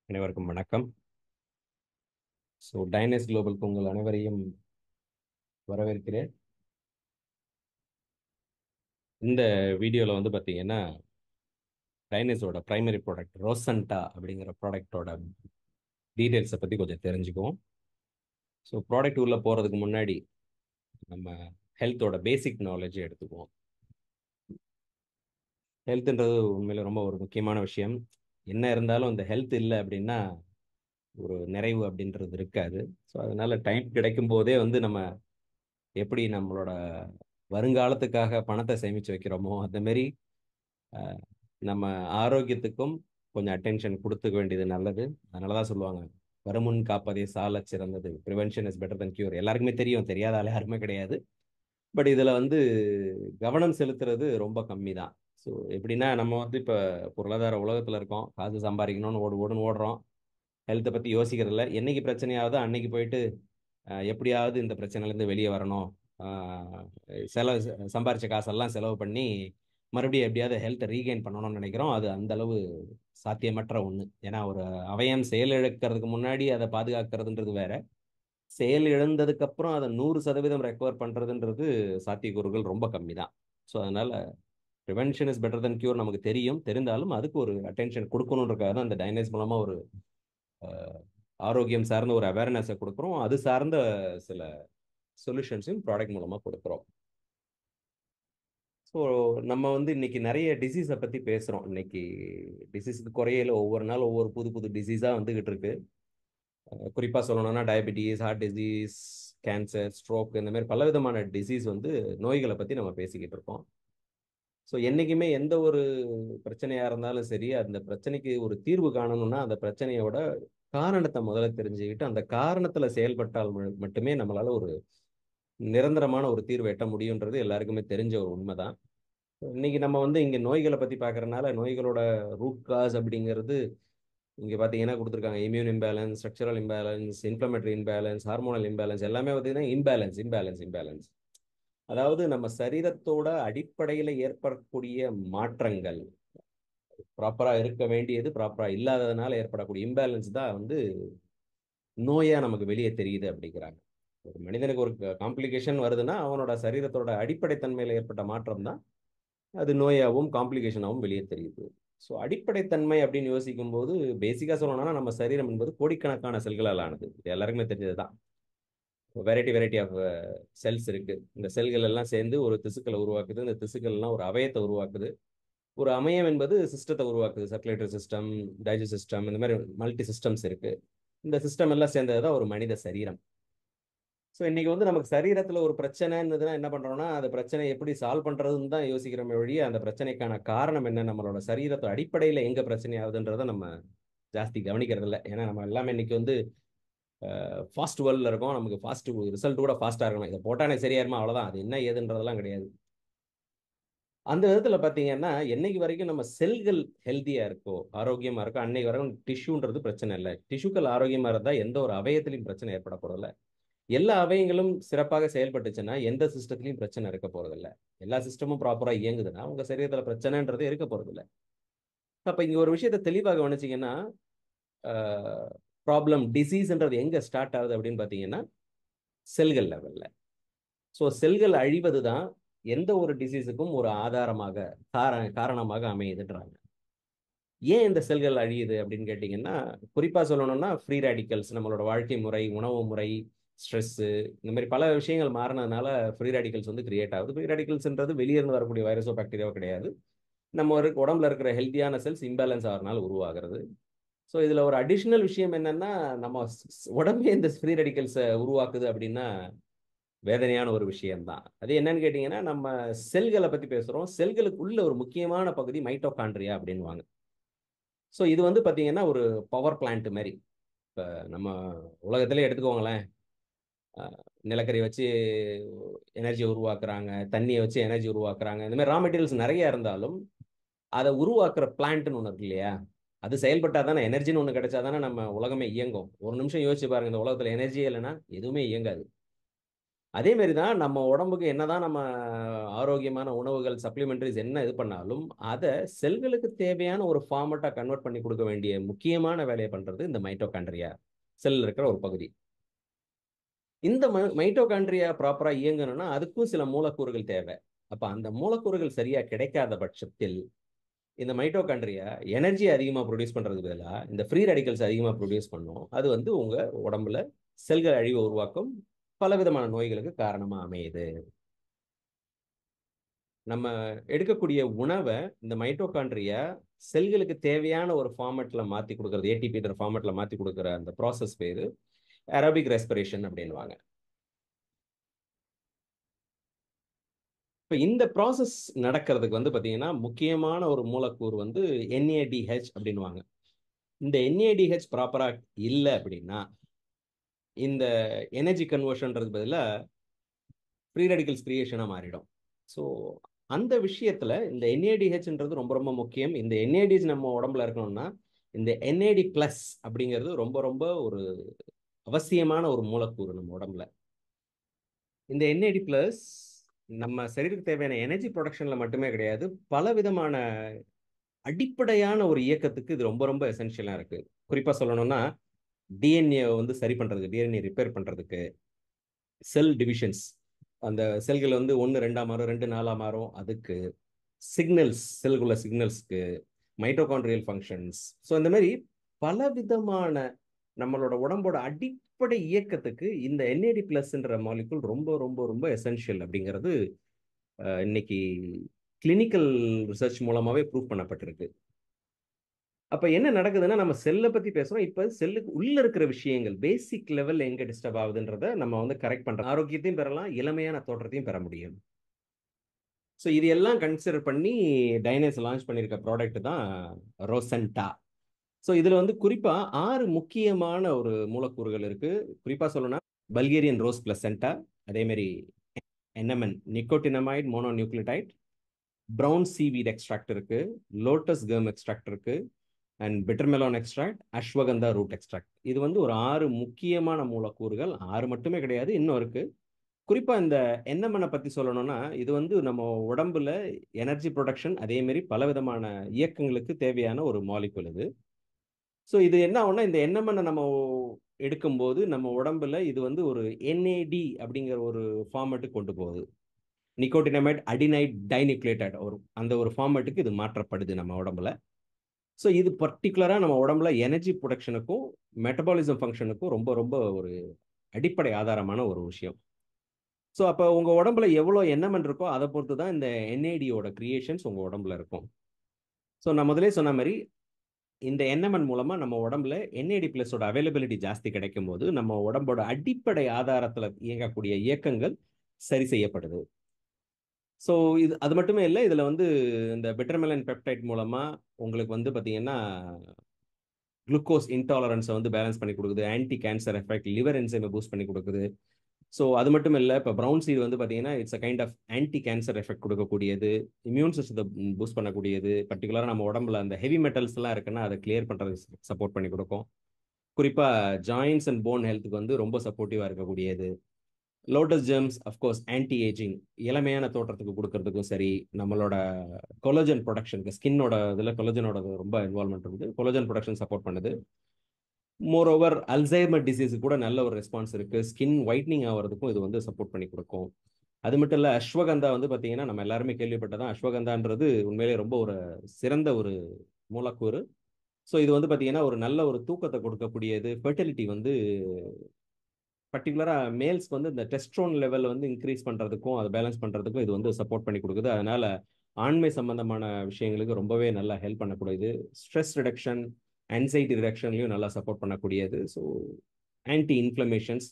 அனைவருக்கும் வணக்கம். டைனஸ் குளோபலுக்கு உங்கள் அனைவரையும் வரவேற்கிறேன். இந்த வீடியோவில் வந்து பார்த்தீங்கன்னா டைனஸோட பிரைமரி ப்ராடக்ட் ரோசன்டா அப்படிங்கிற ப்ராடக்டோட டீட்டெயில்ஸை பற்றி கொஞ்சம் தெரிஞ்சுக்குவோம். ப்ராடக்ட் உள்ள போகிறதுக்கு முன்னாடி நம்ம ஹெல்த்தோட பேசிக் நாலேஜை எடுத்துக்குவோம். ஹெல்த்ன்றது உண்மையில ரொம்ப ஒரு முக்கியமான விஷயம். என்ன இருந்தாலும் இந்த ஹெல்த் இல்லை அப்படின்னா ஒரு நிறைவு அப்படின்றது இருக்காது. அதனால டைம் கிடைக்கும் போதே வந்து நம்ம எப்படி நம்மளோட வருங்காலத்துக்காக பணத்தை சேமிச்சு வைக்கிறோமோ அந்த மாதிரி அஹ், நம்ம ஆரோக்கியத்துக்கும் கொஞ்சம் அட்டென்ஷன் கொடுத்துக்க வேண்டியது நல்லது. அதனால தான் சொல்லுவாங்க, வருமுன் காப்பதே சாலச் சிறந்தது, prevention is better than cure. எல்லாருக்குமே தெரியும், தெரியாத ஆள் யாருமே கிடையாது. பட் இதில் வந்து கவனம் செலுத்துறது ரொம்ப கம்மி தான். ஸோ எப்படின்னா நம்ம வந்து இப்போ பொருளாதார உலகத்தில் இருக்கோம், காசு சம்பாதிக்கணும்னு ஓடுன்னு ஓடுறோம். ஹெல்த்தை பற்றி யோசிக்கிறதில்ல. என்னைக்கு பிரச்சனையாவது அன்னைக்கு போயிட்டு எப்படியாவது இந்த பிரச்சனையிலேருந்து வெளியே வரணும். ஆஹ் சம்பாரிச்ச காசெல்லாம் செலவு பண்ணி மறுபடியும் எப்படியாவது ஹெல்த்தை ரீகெயின் பண்ணணும்னு நினைக்கிறோம். அது அந்த அளவு சாத்தியமற்ற ஒன்று. ஏன்னா ஒரு அவயம் செயல் இழக்கிறதுக்கு முன்னாடி அதை பாதுகாக்கிறதுன்றது வேற, செயல் இழந்ததுக்கு அப்புறம் அதை 100% ரெக்கவர் பண்ணுறதுன்றது சாத்தியக்கூறுகள் ரொம்ப கம்மி தான். ஸோ அதனால prevention is better then cure நமக்கு தெரியும். தெரிந்தாலும் அதுக்கு ஒரு அட்டென்ஷன் கொடுக்கணுன்றக்காக தான் அந்த டைனேஸ் மூலமாக ஒரு அஹ், ஆரோக்கியம் சார்ந்த ஒரு அவேர்னஸை கொடுக்குறோம். அது சார்ந்த சில சொல்யூஷன்ஸையும் ப்ராடக்ட் மூலமாக கொடுக்குறோம். ஸோ நம்ம வந்து இன்னைக்கு நிறைய டிசீஸை பற்றி பேசுகிறோம். இன்னைக்கு டிசீஸுக்கு குறையில ஒவ்வொரு நாள் ஒவ்வொரு புது புது டிசீஸாக வந்துகிட்டு இருக்கு. குறிப்பாக சொல்லணும்னா diabetes, heart disease, cancer, stroke, இந்த மாதிரி பலவிதமான டிசீஸ் வந்து நோய்களை பற்றி நம்ம பேசிக்கிட்டு இருக்கோம். ஸோ என்றைக்குமே எந்த ஒரு பிரச்சனையாக இருந்தாலும் சரி, அந்த பிரச்சனைக்கு ஒரு தீர்வு காணணும்னா அந்த பிரச்சனையோட காரணத்தை முதல்ல தெரிஞ்சுக்கிட்டு அந்த காரணத்தில் செயல்பட்டால் மட்டுமே நம்மளால ஒரு நிரந்தரமான ஒரு தீர்வு எட்ட முடியுன்றது எல்லாருக்குமே தெரிஞ்ச ஒரு உண்மைதான். இன்னைக்கு நம்ம வந்து இங்க நோய்களை பத்தி பார்க்கறதுனால நோய்களோட ரூட் காஸ் அப்படிங்கிறது இங்க பாத்தீங்கன்னா கொடுத்துருக்காங்க. Immune imbalance, structural imbalance, inflammatory imbalance, hormonal imbalance, எல்லாமே பார்த்தீங்கன்னா இம்பேலன்ஸ் இம்பேலன்ஸ் இம்பேலன்ஸ். அதாவது நம்ம சரீரத்தோட அடிப்படையில் ஏற்படக்கூடிய மாற்றங்கள் ப்ராப்பரா இருக்க வேண்டியது ப்ராப்பரா இல்லாததுனால ஏற்படக்கூடிய இம்பேலன்ஸ் தான் வந்து நோயா நமக்கு வெளியே தெரியுது அப்படிங்கிறாங்க. ஒரு மனிதனுக்கு ஒரு காம்ப்ளிகேஷன் வருதுன்னா அவனோட சரீரத்தோட அடிப்படை தன்மையில ஏற்பட்ட மாற்றம் தான் அது நோயாகவும் காம்ப்ளிகேஷனாகவும் வெளியே தெரியுது. ஸோ அடிப்படைத்தன்மை அப்படின்னு யோசிக்கும் போது பேசிக்காக சொல்லணும்னா நம்ம சரீரம் என்பது கோடிக்கணக்கான செல்களால் ஆனது. இது எல்லாருக்குமே தெரிஞ்சது தான். வெரைட்டி வெரைட்டி ஆஃப் செல்ஸ் இருக்கு. இந்த செல்கள் எல்லாம் சேர்ந்து ஒரு திசுக்களை உருவாக்குது. இந்த திசுக்கள் எல்லாம் ஒரு அவயத்தை உருவாக்குது. ஒரு அமையம் என்பது சிஸ்டத்தை உருவாக்குது. சர்க்குலேட்டரி சிஸ்டம், டைஜஸ்ட் சிஸ்டம், இந்த மாதிரி மல்டி சிஸ்டம்ஸ் இருக்கு. இந்த சிஸ்டம் எல்லாம் சேர்ந்தது தான் ஒரு மனித சரீரம். ஸோ இன்னைக்கு வந்து நமக்கு சரீரத்தில் ஒரு பிரச்சனைன்றதுனா என்ன பண்றோம்னா அந்த பிரச்சனை எப்படி சால்வ் பண்றதுன்னு தான் யோசிக்கிறோமே ஒழிய அந்த பிரச்சனைக்கான காரணம் என்ன, நம்மளோட சரீரத்தோட அடிப்படையில் எங்க பிரச்சனை ஆகுதுன்றதை நம்ம ஜாஸ்தி கவனிக்கிறது இல்லை. ஏன்னா நம்ம எல்லாமே இன்னைக்கு வந்து ஃபாஸ்ட் வேர்ல்டில் இருக்கோம். நமக்கு ஃபாஸ்ட் ரிசல்ட் கூட ஃபாஸ்ட்டாக இருக்கணும். இதை போட்டானே சரியாயிருமா அவ்வளோதான், அது என்ன ஏதுன்றதெல்லாம் கிடையாது. அந்த விதத்தில் பார்த்தீங்கன்னா என்னைக்கு வரைக்கும் நம்ம செல்கள் ஹெல்த்தியா இருக்கோ, ஆரோக்கியமா இருக்கோ, அன்னைக்கு வரைக்கும் டிஷ்யூன்றது பிரச்சனை இல்லை. டிஷ்யூக்கள் ஆரோக்கியமா இருந்தால் எந்த ஒரு அவயத்திலையும் பிரச்சனை ஏற்பட போறதில்ல. எல்லா அவயங்களும் சிறப்பாக செயல்பட்டுச்சுன்னா எந்த சிஸ்டத்துலையும் பிரச்சனை இருக்க போறதில்ல. எல்லா சிஸ்டமும் ப்ராப்பரா இயங்குதுன்னா உங்க சரீரத்துல பிரச்சனைன்றது இருக்க போறதில்ல. அப்ப இங்க ஒரு விஷயத்தை தெளிவாக கவனிச்சீங்கன்னா ப்ராப்ளம் டிசீஸ்ன்றது எங்க ஸ்டார்ட் ஆகுது அப்படின்னு பாத்தீங்கன்னா செல்கள் லெவல்ல. ஸோ செல்கள் அழிவது தான் எந்த ஒரு டிசீஸுக்கும் ஒரு ஆதாரமாக காரணமாக அமையுதுன்றாங்க. ஏன் இந்த செல்கள் அழியுது அப்படின்னு கேட்டிங்கன்னா, குறிப்பாக சொல்லணும்னா ஃப்ரீ ரேடிக்கல்ஸ், நம்மளோட வாழ்க்கை முறை, உணவு முறை, ஸ்ட்ரெஸ்ஸு, இந்த மாதிரி பல விஷயங்கள் மாறினதுனால ஃப்ரீ ரேடிக்கல்ஸ் வந்து கிரியேட் ஆகுது. ஃப்ரீ ரேடிக்கல்ஸ்ன்றது வெளியிருந்து வரக்கூடிய வைரஸோ பாக்டீரியாவோ கிடையாது. நம்ம ஒரு உடம்புல இருக்கிற ஹெல்த்தியான செல்ஸ் இம்பேலன்ஸ் ஆகிறனால உருவாகிறது. ஸோ இதில் ஒரு அடிஷ்னல் விஷயம் என்னன்னா, நம்ம உடம்பே இந்த ஃப்ரீ ரேடிக்கல்ஸை உருவாக்குது அப்படின்னா வேதனையான ஒரு விஷயம்தான். அது என்னன்னு கேட்டிங்கன்னா, நம்ம செல்களை பற்றி பேசுகிறோம். செல்களுக்கு உள்ள ஒரு முக்கியமான பகுதி மைட்டோகாண்ட்ரியா அப்படின்வாங்க. ஸோ இது வந்து பார்த்தீங்கன்னா ஒரு பவர் பிளான்ட் மாதிரி. இப்போ நம்ம உலகத்திலே எடுத்துக்கோங்களேன். நிலக்கரி வச்சு எனர்ஜி உருவாக்குறாங்க, தண்ணியை வச்சு எனர்ஜி உருவாக்குறாங்க. இந்த மாதிரி ரா மெட்டீரியல்ஸ் நிறைய இருந்தாலும் அதை உருவாக்குற பிளான்ட்னு ஒன்று இருக்கு இல்லையா? அது செயல்பட்டா தானே, எனர்ஜின்னு ஒன்று கிடைச்சா தானே நம்ம உலகமே இயங்கும். ஒரு நிமிஷம் யோசிச்சு பாருங்க, இந்த உலகத்தில் எனர்ஜியே இல்லைன்னா எதுவுமே இயங்காது. அதே மாதிரி தான் நம்ம உடம்புக்கு என்னதான் நம்ம ஆரோக்கியமான உணவுகள் சப்ளிமெண்டரிஸ் என்ன இது பண்ணாலும் அதை செல்களுக்கு தேவையான ஒரு ஃபார்மட்டா கன்வெர்ட் பண்ணி கொடுக்க வேண்டிய முக்கியமான வேலையை பண்றது இந்த மைட்டோகாண்ட்ரியா செல் இருக்கிற ஒரு பகுதி. இந்த மைட்டோகாண்ட்ரியா ப்ராப்பரா இயங்கணும்னா அதுக்கும் சில மூலக்கூறுகள் தேவை. அப்ப அந்த மூலக்கூறுகள் சரியா கிடைக்காத பட்சத்தில் இந்த மைட்டோகாண்ட்ரியா எனர்ஜி அதிகமா ப்ரொடியூஸ் பண்றதுக்கு பதிலாக இந்த ஃப்ரீ ரேடிக்கல்ஸ் அதிகமா ப்ரொடியூஸ் பண்ணும். அது வந்து உங்க உடம்புல செல்கள் அழிவை உருவாக்கும், பலவிதமான நோய்களுக்கு காரணமா அமையுது. நம்ம எடுக்கக்கூடிய உணவை இந்த மைட்டோகாண்ட்ரியா செல்களுக்கு தேவையான ஒரு ஃபார்மேட்ல மாத்தி கொடுக்கறது, ஏடிபின்ற ஃபார்மேட்ல மாத்தி கொடுக்குற அந்த ப்ராசஸ் பேரு ஏரோபிக் ரெஸ்பிரேஷன் அப்படின்னுவாங்க. இப்போ இந்த ப்ராசஸ் நடக்கிறதுக்கு வந்து பார்த்தீங்கன்னா முக்கியமான ஒரு மூலக்கூறு வந்து NADH அப்படின்னுவாங்க. இந்த NADH ப்ராப்பரா இல்லை அப்படின்னா இந்த எனர்ஜி கன்வர்ஷன்றது பதிலாக ஃப்ரீ ரேடிக்கல்ஸ் கிரியேஷனாக மாறிடும். ஸோ அந்த விஷயத்துல இந்த NADHன்றது ரொம்ப ரொம்ப முக்கியம். இந்த NADH நம்ம உடம்புல இருக்கணும்னா இந்த NAD+ அப்படிங்கிறது ரொம்ப ரொம்ப ஒரு அவசியமான ஒரு மூலக்கூறு நம்ம உடம்புல. இந்த NAD+ நம்ம சரீரத்துக்கு தேவையான எனர்ஜி ப்ரொடக்ஷன்ல மட்டுமே கிடையாது, பல விதமான அடிப்படையான ஒரு இயக்கத்துக்கு இது ரொம்ப ரொம்ப எசென்ஷியலா இருக்கு. குறிப்பா சொல்லணும்னா டிஎன்ஏ வந்து சரி பண்றதுக்கு, டிஎன்ஏ ரிப்பேர் பண்றதுக்கு, செல் டிவிஷன்ஸ், அந்த செல்கள் வந்து 1 2 மாறும், 2 4 மாறும், அதுக்கு சிக்னல்ஸ், செல்குள்ள சிக்னல்ஸ்க்கு, மைட்டோகாண்ட்ரியல் ஃபங்க்ஷன்ஸ். ஸோ இந்த மாதிரி பல விதமான நம்மளோட உடம்போட அடிப்படை இயக்கத்துக்கு இந்த NAD+ன்ற மாலிகுல் ரொம்ப ரொம்ப ரொம்ப எசென்ஷியல் அப்படிங்கிறது இன்னைக்கு கிளினிக்கல் ரிசர்ச் மூலமாவே ப்ரூவ் பண்ணப்பட்டிருக்கு. அப்ப என்ன நடக்குதுன்னா நம்ம செல்லை பத்தி பேசுறோம். இப்ப செல்லுக்கு உள்ள இருக்கிற விஷயங்கள் பேசிக் லெவல்ல எங்க டிஸ்டர்ப் ஆகுதுன்றத நம்ம வந்து கரெக்ட் பண்றோம். ஆரோக்கியத்தையும் பெறலாம், இளமையான தோற்றத்தையும் பெற முடியும். ஸோ இது எல்லாம் கன்சிடர் பண்ணி டைனஸ் லான்ச் பண்ணியிருக்க ப்ராடக்ட் தான் ரோசன்டா. ஸோ இதுல வந்து குறிப்பா 6 முக்கியமான ஒரு மூலக்கூறுகள் இருக்கு. குறிப்பா சொல்லணும்னா பல்கேரியன் ரோஸ் பிளசென்டா, அதே மாதிரி NMN nicotinamide mononucleotide, brown seaweed extract இருக்கு, லோட்டஸ் கர்ம் எக்ஸ்ட்ராக்ட் இருக்கு, and bitter melon extract, ashwagandha root extract. இது வந்து ஒரு 6 முக்கியமான மூலக்கூறுகள். 6 மட்டுமே கிடையாது, இன்னும் இருக்கு. குறிப்பா இந்த NMN பத்தி சொல்லணும்னா இது வந்து நம்ம உடம்புல எனர்ஜி ப்ரொடக்ஷன் அதே மாதிரி பலவிதமான இயக்கங்களுக்கு தேவையான ஒரு மாலிகுல் இது. ஸோ இது என்ன ஆகும்னா இந்த NMN நம்ம எடுக்கும்போது நம்ம உடம்புல இது வந்து ஒரு NAD அப்படிங்கிற ஒரு ஃபார்மேட்டுக்கு கொண்டு போகுது. நிக்கோட்டினமைட் அடினைட் டைநியூக்ளியோடைட் ஒரு அந்த ஒரு ஃபார்மேட்டுக்கு இது மாற்றப்படுது நம்ம உடம்புல. ஸோ இது பர்டிகுலராக நம்ம உடம்புல எனர்ஜி ப்ரொடக்ஷனுக்கும் மெட்டபாலிசம் ஃபங்க்ஷனுக்கும் ரொம்ப ரொம்ப ஒரு அடிப்படை ஆதாரமான ஒரு விஷயம். ஸோ அப்போ உங்கள் உடம்புல எவ்வளோ NMN இருக்கோ அதை பொறுத்து தான் இந்த NADயோட கிரியேஷன்ஸ் உங்கள் உடம்புல இருக்கும். ஸோ நான் முதலே சொன்ன மாதிரி இந்த NMN மூலமாக நம்ம உடம்புல NAD+ஓட அவைலபிலிட்டி ஜாஸ்தி கிடைக்கும் போது நம்ம உடம்போட அடிப்படை ஆதாரத்தில் இயங்கக்கூடிய இயக்கங்கள் சரி செய்யப்படுது. ஸோ இது அது மட்டுமே இல்லை, இதில் வந்து இந்த பெட்டர்மெலன் பெப்டைட் மூலமாக உங்களுக்கு வந்து பார்த்தீங்கன்னா குளுக்கோஸ் இன்டாலரன்ஸை வந்து பேலன்ஸ் பண்ணி கொடுக்குது, ஆன்டி கேன்சர் எஃபெக்ட், லிவர் என்சைமை பூஸ்ட் பண்ணி கொடுக்குது. ஸோ அது மட்டும் இல்லை, இப்போ ப்ரௌன் சீட் வந்து பார்த்தீங்கன்னா it's a kind of anti cancer effect கொடுக்கக்கூடியது, இம்யூன் சிஸ்டத்தை பூஸ்ட் பண்ணக்கூடியது. பர்டிகுலராக நம்ம உடம்புல அந்த ஹெவி மெட்டல்ஸ்லாம் இருக்குன்னா அதை கிளியர் பண்ணுறதுக்கு சப்போர்ட் பண்ணி கொடுக்கும். குறிப்பாக ஜாயின்ஸ் அண்ட் போன் ஹெல்த்துக்கு வந்து ரொம்ப சப்போர்ட்டிவாக இருக்கக்கூடியது. Lotus germs of course anti ageing, இளமையான தோற்றத்துக்கு கொடுக்கறதுக்கும் சரி, நம்மளோட கொலோஜன் ப்ரொடக்ஷனுக்கு, ஸ்கின்னோட இதில் கொலோஜனோட ரொம்ப இன்வால்மெண்ட் இருக்குது, கொலோஜன் ப்ரொடக்ஷன் சப்போர்ட் பண்ணுது. மோர் ஓவர் அல்சைமர் டிசீஸுக்கு கூட நல்ல ஒரு ரெஸ்பான்ஸ் இருக்கு, ஸ்கின் ஒயிட்னிங் ஆகிறதுக்கும் இது வந்து சப்போர்ட் பண்ணி கொடுக்கும். அது மட்டும் இல்லை, அஸ்வகந்தா வந்து பார்த்தீங்கன்னா நம்ம எல்லாருமே கேள்விப்பட்டதான், அஸ்வகந்தான்றது உண்மையிலேயே ரொம்ப ஒரு சிறந்த ஒரு மூலக்கூறு. ஸோ இது வந்து பார்த்தீங்கன்னா ஒரு நல்ல ஒரு தூக்கத்தை கொடுக்கக்கூடியது, ஃபெர்டிலிட்டி வந்து பர்டிகுலராக மேல்ஸ்க்கு வந்து இந்த டெஸ்ட்ரோன் லெவல் வந்து இன்க்ரீஸ் பண்ணுறதுக்கும் அதை பேலன்ஸ் பண்ணுறதுக்கும் இது வந்து சப்போர்ட் பண்ணி கொடுக்குது. அதனால ஆண்மை சம்பந்தமான விஷயங்களுக்கு ரொம்பவே நல்லா ஹெல்ப் பண்ணக்கூடியது. ஸ்ட்ரெஸ் ரிடக்ஷன், ஆன்சைட்டி ரிடக்ஷன்லையும் நல்லா சப்போர்ட் பண்ணக்கூடியது. ஸோ ஆன்டி இன்ஃப்ளமேஷன்ஸ்,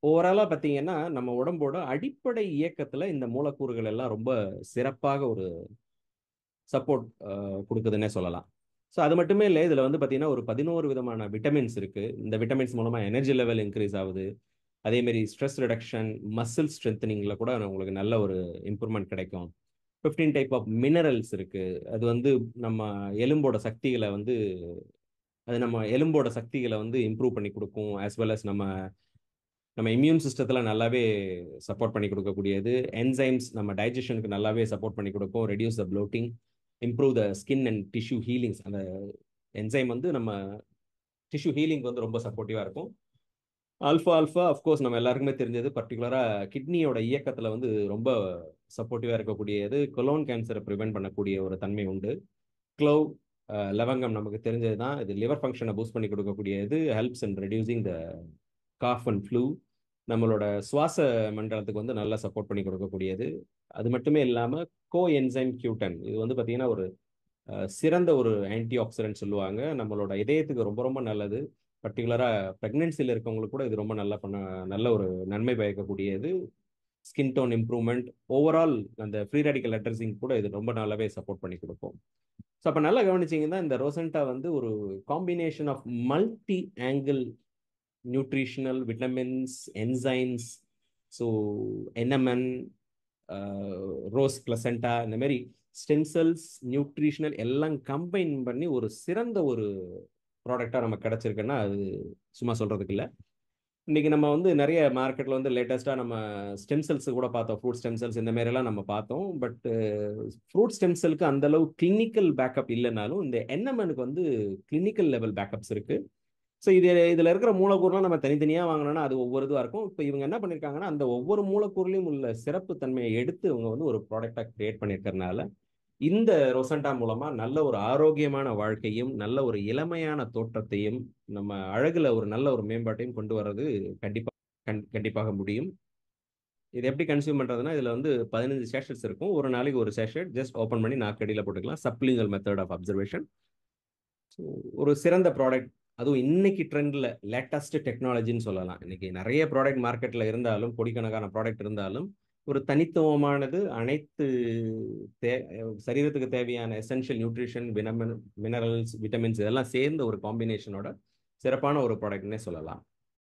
ஓவராலாக பார்த்தீங்கன்னா நம்ம உடம்போட அடிப்படை இயக்கத்தில் இந்த மூலக்கூறுகள் எல்லாம் ரொம்ப சிறப்பாக ஒரு சப்போர்ட் கொடுக்குதுன்னே சொல்லலாம். ஸோ அது மட்டுமே இல்லை, இதில் வந்து பார்த்தீங்கன்னா ஒரு 11 விதமான விட்டமின்ஸ் இருக்குது. இந்த விட்டமின்ஸ் மூலமாக எனர்ஜி லெவல் இன்க்ரீஸ் ஆகுது, அதேமாரி ஸ்ட்ரெஸ் ரிடக்ஷன், மசில் ஸ்ட்ரென்தனிங்கில் கூட உங்களுக்கு நல்ல ஒரு இம்ப்ரூவ்மெண்ட் கிடைக்கும். 15 டைப் ஆஃப் மினரல்ஸ் இருக்குது. அது வந்து நம்ம எலும்போட சக்திகளை வந்து இம்ப்ரூவ் பண்ணி கொடுக்கும். ஆஸ் வெல் அஸ் நம்ம நம்ம இம்யூன் சிஸ்டத்தில் நல்லாவே சப்போர்ட் பண்ணி கொடுக்கக்கூடியது. என்சைம்ஸ் நம்ம டைஜஷனுக்கு நல்லாவே சப்போர்ட் பண்ணி கொடுக்கும். Reduce the bloating, improve the skin and tissue healings. அந்த என்சைம் வந்து நம்ம டிஷ்யூ ஹீலிங் வந்து ரொம்ப சப்போர்ட்டிவாக இருக்கும். ஆல்ஃபா ஆல்ஃபா அஃப்கோர்ஸ் நம்ம எல்லாருக்குமே தெரிஞ்சது, பர்டிகுலராக கிட்னியோட இயக்கத்தில் வந்து ரொம்ப சப்போர்ட்டிவாக இருக்கக்கூடியது. கொலோன் கேன்சரை ப்ரிவென்ட் பண்ணக்கூடிய ஒரு தன்மை உண்டு. க்ளோவ், லவங்கம் நமக்கு தெரிஞ்சது தான். இது லிவர் ஃபங்க்ஷனை பூஸ்ட் பண்ணி கொடுக்கக்கூடியது. Helps in reducing the cough and flu. நம்மளோட சுவாச மண்டலத்துக்கு வந்து நல்லா சப்போர்ட் பண்ணி கொடுக்கக்கூடியது. அது மட்டுமே இல்லாமல் கோ என்சைம் கியூட்டன், இது வந்து பார்த்தீங்கன்னா ஒரு சிறந்த ஒரு ஆன்டி ஆக்சிடென்ட் சொல்லுவாங்க. நம்மளோட இதயத்துக்கு ரொம்ப ரொம்ப நல்லது. பர்டிகுலராக ப்ரெக்னென்சியில் இருக்கவங்களுக்கு கூட இது ரொம்ப நல்லா நல்ல ஒரு நன்மை பயக்கக்கூடியது. ஸ்கின் டோன் இம்ப்ரூவ்மெண்ட், ஓவரால் அந்த ஃப்ரீ ரேடிக்கல் அட்ரஸிங் கூட இது ரொம்ப நல்லாவே சப்போர்ட் பண்ணி கொடுக்கும். ஸோ அப்போ நல்லா கவனிச்சிங்கன்னா இந்த ரோசன்டா வந்து ஒரு combination of multi angle nutritional vitamins, enzymes, so NMN, rose placenta, இந்த மாதிரி ஸ்டெம் செல்ஸ், நியூட்ரிஷனல் எல்லாம் கம்பைன் பண்ணி ஒரு சிறந்த ஒரு ப்ராடக்டாக நமக்கு கிடச்சிருக்குன்னா அது சும்மா சொல்கிறதுக்கு இல்லை. இன்னைக்கு நம்ம வந்து நிறைய மார்க்கெட்டில் வந்து லேட்டஸ்ட்டாக நம்ம ஸ்டெம் செல்ஸ் கூட பார்த்தோம். ஃப்ரூட் ஸ்டெம் செல்ஸ் இந்த மாதிரிலாம் நம்ம பார்த்தோம். பட் ஃப்ரூட் ஸ்டெம் செல்க்கு அந்த அளவு கிளினிக்கல் பேக்கப் இல்லைனாலும் இந்த NMNக்கு வந்து கிளினிக்கல் லெவல் பேக்கப்ஸ் இருக்குது. ஸோ இதில் இருக்கிற மூலக்கூறுலாம் நம்ம தனித்தனியாக வாங்கினோம்னா அது ஒவ்வொரு இதுவாக இருக்கும். இப்போ இவங்க என்ன பண்ணியிருக்காங்கன்னா அந்த ஒவ்வொரு மூலக்கூறுலையும் உள்ள சிறப்பு தன்மையை எடுத்து இவங்க வந்து ஒரு ப்ராடக்டாக கிரியேட் பண்ணியிருக்கிறதுனால இந்த ரொசண்டா மூலமா நல்ல ஒரு ஆரோக்கியமான வாழ்க்கையும் நல்ல ஒரு இளமையான தோற்றத்தையும் நம்ம அழகுல ஒரு நல்ல ஒரு மேம்பாட்டையும் கொண்டு வர்றது கண்டிப்பாக முடியும். இது எப்படி கன்சியூம் பண்றதுன்னா, இதுல வந்து 15 சேஷட்ஸ் இருக்கும். ஒரு நாளைக்கு ஒரு சேஷட் ஜஸ்ட் ஓபன் பண்ணி நாக்கடியில போட்டுக்கலாம். சப்ளிங்கல் மெத்தட் ஆஃப் அப்சர்வேஷன். ஒரு சிறந்த ப்ராடக்ட், அதுவும் இன்னைக்கு ட்ரெண்ட்ல லேட்டஸ்ட் டெக்னாலஜின்னு சொல்லலாம். இன்னைக்கு நிறைய ப்ராடக்ட் மார்க்கெட்ல இருந்தாலும், கோடிக்கணக்கான ப்ராடக்ட் இருந்தாலும், ஒரு தனித்துவமானது அனைத்து சரீரத்துக்கு தேவையான எசென்ஷியல் நியூட்ரிஷன், மினரல்ஸ், விட்டமின்ஸ் இதெல்லாம் சேர்ந்த ஒரு காம்பினேஷனோட சிறப்பான ஒரு ப்ராடக்ட்னே சொல்லலாம்.